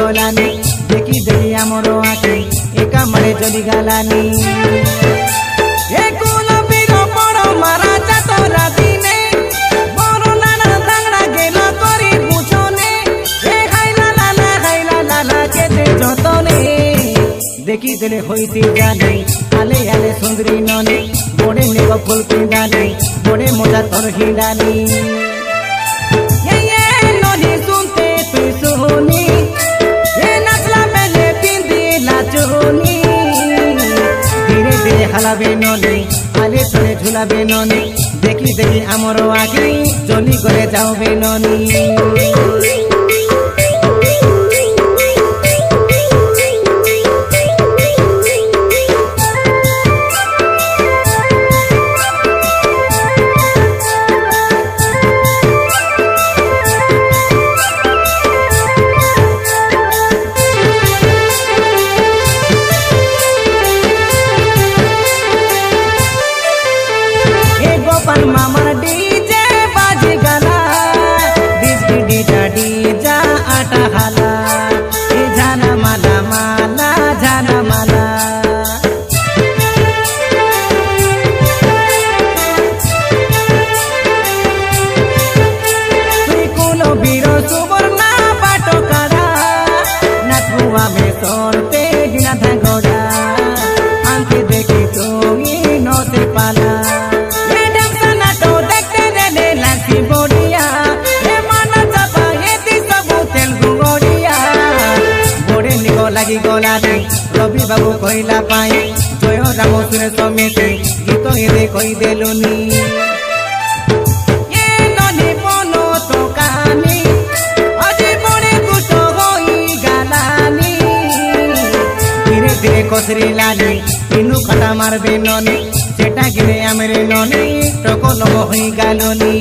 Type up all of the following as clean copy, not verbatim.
गलानी देखी देखी आमर आखि एका मारे जली गलानी मारा चातरा दिने बड़ नाना दांगड़ा गेल करी बुझने खाइला लाला केते जतने देखी देले होइती जाने आले आले सुंदरी ननी बड़े नेक फुल पिंडानी बड़े मजा तोर हिंडानी ये ननी सुनते तुई सुनी ये नचला मेले पिंदी लाचुनी धीरे धीरे हलाबे ननी आले तोरे झुलाबे ननी देखी देखी आमर आखि जली करे जाओबे ननी मामर डीजे बाजी गला डिस्की डीजा डीजा आटा हाला झाना माला माला झाना माला कुलो बीरो सुवर्णा बाटो काड़ा नकुआ में सोरते गिना धंगोड़ा आंखे देखी तो नो से पाला लगी गलानी रवि बाबू कहला पाई जय राम सुरे समेते गीत हेदे कही देलुनी ये ननी बनो तो कहानी अजी बड़े कुछ होई गलानी धीरे धीरे कसरी लानी इनु खटा मारबे ननी सेटा गिरे आमरे ननी टको लगो होई गालोनी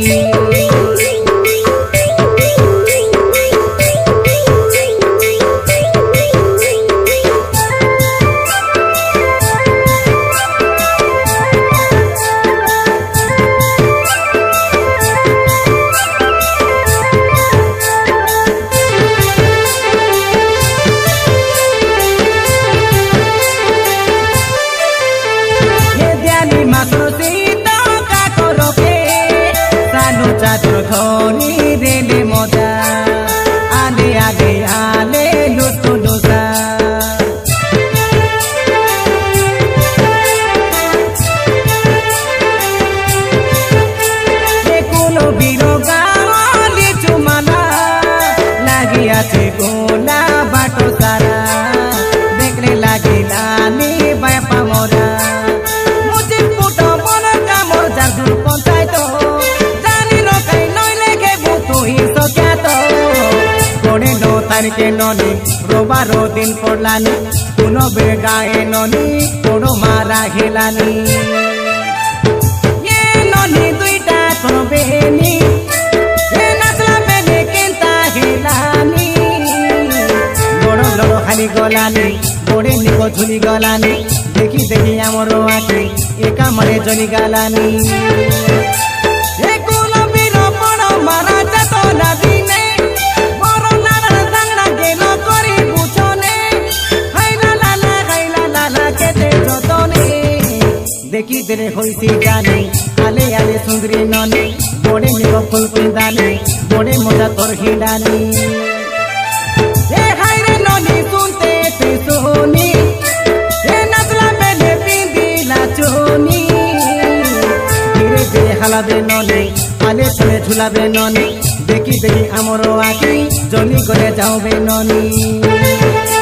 चादर धोनी रेले मजा आले आले आले लुटो डोसा कुलो बीरो गाली चुमाला लगी आछे गोला बाटो सारा देखले लागे लानी बापा मोरा मुझे फुटो मन कामर जादू पंचायत के ननी रोबारो दिन पड़लानी कुनो बेगाए ननी तोड़ो मारा हेलानी ये ननी दुईटा तोर बेनी ये नचला बेने केंता हेलानी बड़ो लड़ो खाली गलानी बड़े निको झुली गलानी देखी देखी आमर आखि एका मारे जली गलानी मारा चातरा दिने देखी देले होइती जाने आले आले सुंदरी ननी बड़े निको फुल पिंडानी बड़े मजा तोर हिंडानी ए हाय रे ननी सुनते तू सुनी ए नचला मेले पिंदी लाचुनी धीरे धीरे हलाबे ननी आले तोरे झुलाबे ननी देखी देखी आमर आखि जली करे जाओबे ननी।